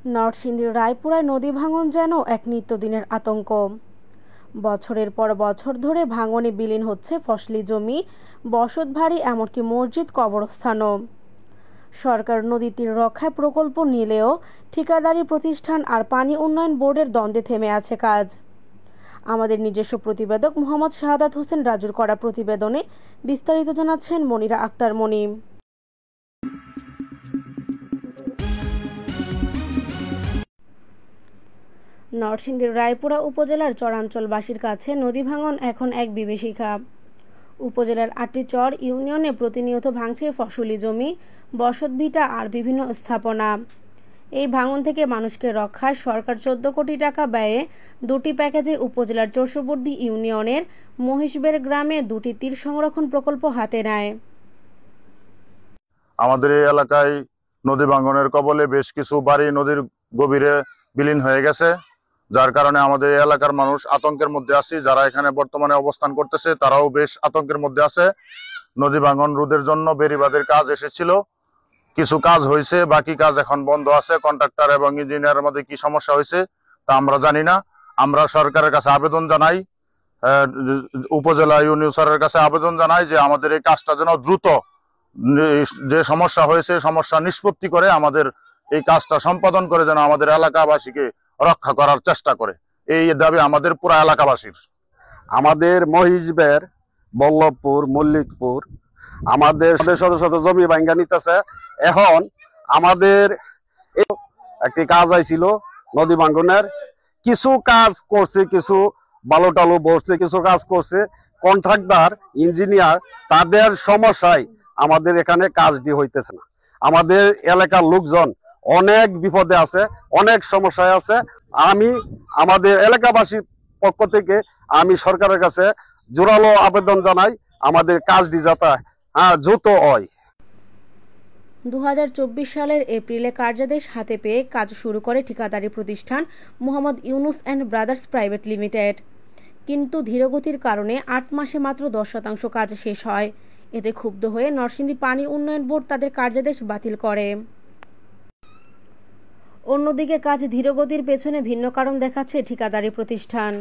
নরসিংদীর রায়পুরায় নদী ভাঙন যেন এক নিত্যদিনের আতঙ্ক। বছরের পর বছর ধরে ভাঙনে বিলীন হচ্ছে ফসলি জমি, বসতবাড়ি, এমনকি মসজিদ, কবরস্থানও। সরকার নদী তীর রক্ষায় প্রকল্প নিলেও ঠিকাদারি প্রতিষ্ঠান আর পানি উন্নয়ন বোর্ডের দ্বন্দ্বে থেমে আছে কাজ। আমাদের নিজস্ব প্রতিবেদক মোহাম্মদ শাহাদাত হোসেন রাজুর করা প্রতিবেদনে বিস্তারিত জানাচ্ছেন মনিরা আক্তার মনি। নরসিংদীর রায়পুরা উপজেলার চরাঞ্চলবাসীর কাছে নদী ভাঙন এখন এক বিভীষিকা। উপজেলার ৮টি চর ইউনিয়নে প্রতিনিয়ত ভাঙছে ফসলি জমি, বসতভিটা আর বিভিন্ন স্থাপনা। এই ভাঙন থেকে মানুষকে রক্ষায় সরকার ১৪ কোটি টাকা ব্যয়ে ২টি প্যাকেজে উপজেলার চৌষবর্দী ইউনিয়নের মহিষবের গ্রামে ২টি তীর সংরক্ষণ প্রকল্প হাতে নেয়। আমাদের এই এলাকায় নদী ভাঙনের কবলে বেশ কিছু বাড়ি নদীর গভীরে বিলীন হয়ে গেছে, যার কারণে আমাদের এই এলাকার মানুষ আতঙ্কের মধ্যে আছে। যারা এখানে বর্তমানে অবস্থান করতেছে তারাও বেশ আতঙ্কের মধ্যে আছে। নদী ভাঙন রোধের জন্য বেড়িবাঁধের কাজ এসেছিল, কিছু কাজ হয়েছে, বাকি কাজ এখন বন্ধ আছে। কন্ট্রাক্টর এবং ইঞ্জিনিয়ারের মধ্যে কি সমস্যা হয়েছে তা আমরা জানি না। আমরা সরকারের কাছে আবেদন জানাই, উপজেলা ইউনিয়ন স্যারের কাছে আবেদন জানাই যে আমাদের এই কাজটা যেন দ্রুত, যে সমস্যা হয়েছে সমস্যা নিষ্পত্তি করে আমাদের এই কাজটা সম্পাদন করে যেন আমাদের এলাকাবাসীকে রক্ষা করার চেষ্টা করে। এই দাবি আমাদের পুরা এলাকাবাসীর। আমাদের মহিষবের, বল্লভপুর, মল্লিকপুর আমাদের শত শত জমি ভাঙ্গা নিতেছে। এখন আমাদের একটি কাজ আইছিল নদী ভাঙ্গনের, কিছু কাজ করছে, কিছু বালু টালু বসছে, কিছু কাজ করছে। কন্ট্রাক্টর, ইঞ্জিনিয়ার তাদের সমস্যায় আমাদের এখানে কাজটি হইতেছে না। আমাদের এলাকার লোকজন অনেক বিপদে আছে, অনেক সমস্যায় আছে। আমি আমাদের এলাকাবাসীর পক্ষ থেকে আমি সরকারের কাছে জোরালো আবেদন জানাই আমাদের কাজটি যাতে দ্রুত হয়। ২০২৪ সালের এপ্রিলে কার্যাদেশ হাতে পেয়ে কাজ শুরু করে ঠিকাদারি প্রতিষ্ঠান Mohammad Yunus and brothers private limited. কিন্তু ধীরগতির কারণে ৮ মাসে মাত্র ১০% কাজ শেষ হয়। এতে ক্ষুব্ধ হয়ে নরসিংদী পানি উন্নয়ন বোর্ড তাদের কার্যাদেশ বাতিল করে। অন্যদিকে কাজ ধীরগতির পেছনে ভিন্ন কারণ দেখাচ্ছে ঠিকাদারি প্রতিষ্ঠান।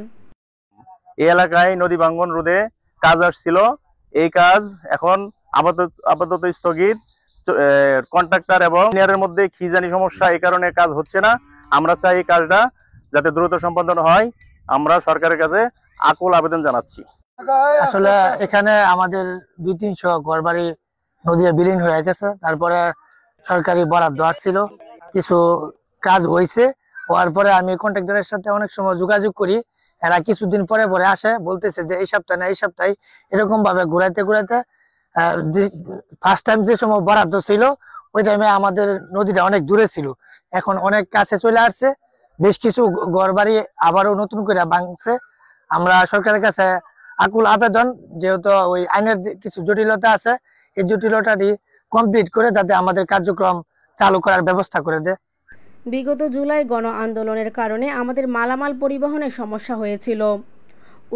এই এলাকায় নদী ভাঙ্গন রোধে কাজ আসছিল, এই কাজ এখন আপাতত স্থগিত। কন্ট্রাক্টর এবং ইঞ্জিনিয়ারের মধ্যে কি জানি সমস্যা, এই কারণে কাজ হচ্ছে না। আমরা চাই এই কাজটা যাতে দ্রুত সম্পাদন হয়। আমরা সরকারের কাছে আকুল আবেদন জানাচ্ছি। আসলে এখানে আমাদের ২-৩০০ ঘরবাড়ি নদী বিলীন হয়ে গেছে। তারপরে সরকারি বরাদ্দ আসছিল, কিছু কাজ হয়েছে। হওয়ার পরে আমি কন্ট্রাক্টরের সাথে অনেক সময় যোগাযোগ করি, এরা কিছুদিন পরে পরে আসে, বলতেছে যে এই সপ্তাহে না এই সপ্তাহে, এরকম ভাবে ঘুরাইতে ঘুরাইতে ফার্স্ট টাইম যে সময় বরাদ্দ ছিল ওই টাইমে আমাদের নদীটা অনেক দূরে ছিল, এখন অনেক কাছে চলে আসছে। বেশ কিছু ঘরবাড়ি আবারও নতুন করে ভাঙছে। আমরা সরকারের কাছে আকুল আবেদন, যেহেতু ওই আইনের কিছু জটিলতা আছে, এই জটিলতাটি কমপ্লিট করে যাতে আমাদের কার্যক্রম চালু করার ব্যবস্থা করে দেয়। বিগত জুলাই গণ আন্দোলনের কারণে আমাদের মালামাল পরিবহনে সমস্যা হয়েছিল।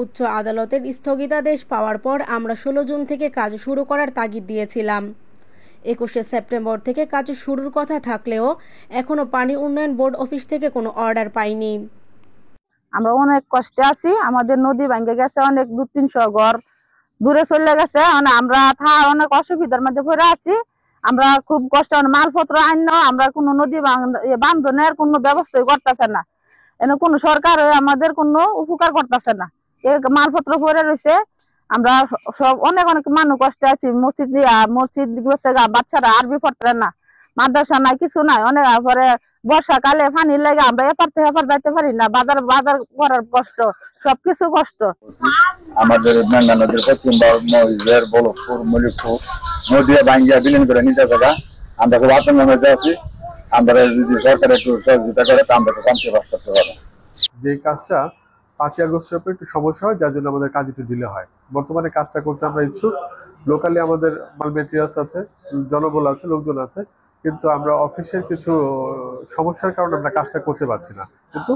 উচ্চ আদালতের স্থগিতাদেশ পাওয়ার পর আমরা ১৬ জুন থেকে কাজ শুরু করার তাগিদ দিয়েছিলাম। ২১শে সেপ্টেম্বর থেকে কাজ শুরুর কথা থাকলেও এখনো পানি উন্নয়ন বোর্ড অফিস থেকে কোনো অর্ডার পাইনি। আমরা অনেক কষ্টে আছি, আমাদের নদী ভেঙে গেছে, অনেক ২-৩০০ ঘর দূরে চলে গেছে। আমরা অনেক অসুবিধার মধ্যে পড়ে আছি। আমরা খুব কষ্ট, মালপত্র আইন আমরা কোনো নদী বান্ধনের কোনো ব্যবস্থাই করতেছে না। এনে কোনো সরকার আমাদের কোনো উপকার করতেছে না। মালপত্র পরে রয়েছে, আমরা সব অনেক মানুষ কষ্টে আছি। মসজিদ গেছে, বাচ্চারা আরবি পড়তে না, মাদ্রাসা নাই, কিছু নাই। অনেক পরে বর্ষাকালে পানি লেগে আমরা এপার থেকে এপার যাইতে পারি না, বাজার করার কষ্ট, সবকিছু কষ্ট। আমাদের মেঘনা নদীর পশ্চিম মহিষবের, বল্লভপুর, মল্লিকপুর নদী ভাঙ্গিয়া বিলীন করে নিতে থাকা, আমরা খুব আতঙ্কের মধ্যে আছি। আমরা যদি সরকার একটু সহযোগিতা করে তা আমরা শান্তি বাস করতে পারবো। যে কাজটা ৫ই আগস্টের পর একটু সমস্যা হয়, যার জন্য আমাদের কাজ একটু ডিলে হয়। বর্তমানে কাজটা করতে আমরা ইচ্ছুক। লোকালি আমাদের মাল মেটেরিয়ালস আছে, জনবল আছে, লোকজন আছে, কিন্তু আমরা অফিসের কিছু সমস্যার কারণে আমরা কাজটা করতে পারছি না। কিন্তু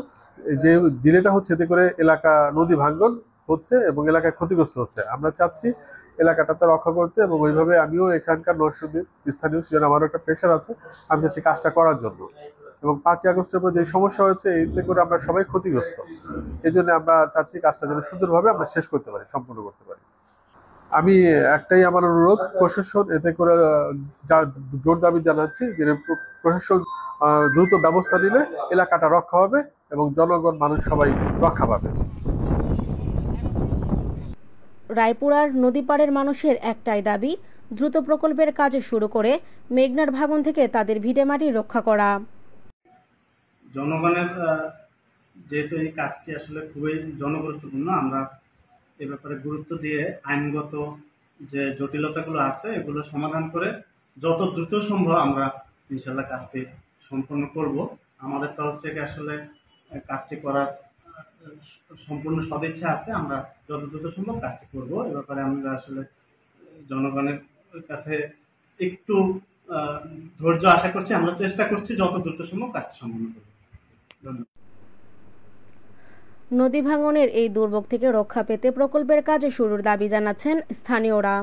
যে ডিলেটা হচ্ছে, এতে করে এলাকা নদী ভাঙ্গন হচ্ছে এবং এলাকায় ক্ষতিগ্রস্ত হচ্ছে। আমরা চাচ্ছি এলাকাটাতে রক্ষা করতে, এবং ওইভাবে আমিও এখানকার নরসিংদীর স্থানীয়, সেজন্য আমারও একটা প্রেশার আছে, আমি চাচ্ছি কাজটা করার জন্য। এবং 5ই আগস্টের পর যে সমস্যা হয়েছে এতে করে আমরা সবাই ক্ষতিগ্রস্ত। এই জন্য আমরা চাচ্ছি কাজটা যেন সুন্দরভাবে আমরা শেষ করতে পারি, সম্পূর্ণ করতে পারি। আমি একটাই আমার অনুরোধ, প্রশাসন এতে করে যা জোর দাবি জানাচ্ছি যে প্রশাসন দ্রুত ব্যবস্থা নিলে এলাকাটা রক্ষা হবে এবং জনগণ মানুষ সবাই রক্ষা পাবে। রায়পুরার নদীপাড়ের মানুষের একটাই দাবি, দ্রুত প্রকল্পের কাজ শুরু করে মেঘনার ভাঙন থেকে তাদের ভিটেমাটি রক্ষা করা। জনগণের যেহেতু এই কাজটি আসলে খুবই জনগুরুত্বপূর্ণ, আমরা এ ব্যাপারে গুরুত্ব দিয়ে আইনগত যে জটিলতাগুলো আছে এগুলো সমাধান করে যত দ্রুত সম্ভব আমরা ইনশাল্লাহ কাজটি সম্পন্ন করব। আমাদের তরফ থেকে আসলে কাজটি করার সম্পূর্ণ সদিচ্ছা আছে, আমরা যত দ্রুত সম্ভব কাজটি করব। এ ব্যাপারে আমরা আসলে জনগণের কাছে একটু ধৈর্য আশা করছি, আমরা চেষ্টা করছি যত দ্রুত সম্ভব কাজটি সম্পন্ন করব। ধন্যবাদ। নদী ভাঙনের এই দুর্ভোগ থেকে রক্ষা পেতে প্রকল্পের কাজ শুরুর দাবি জানাচ্ছেন স্থানীয়রা।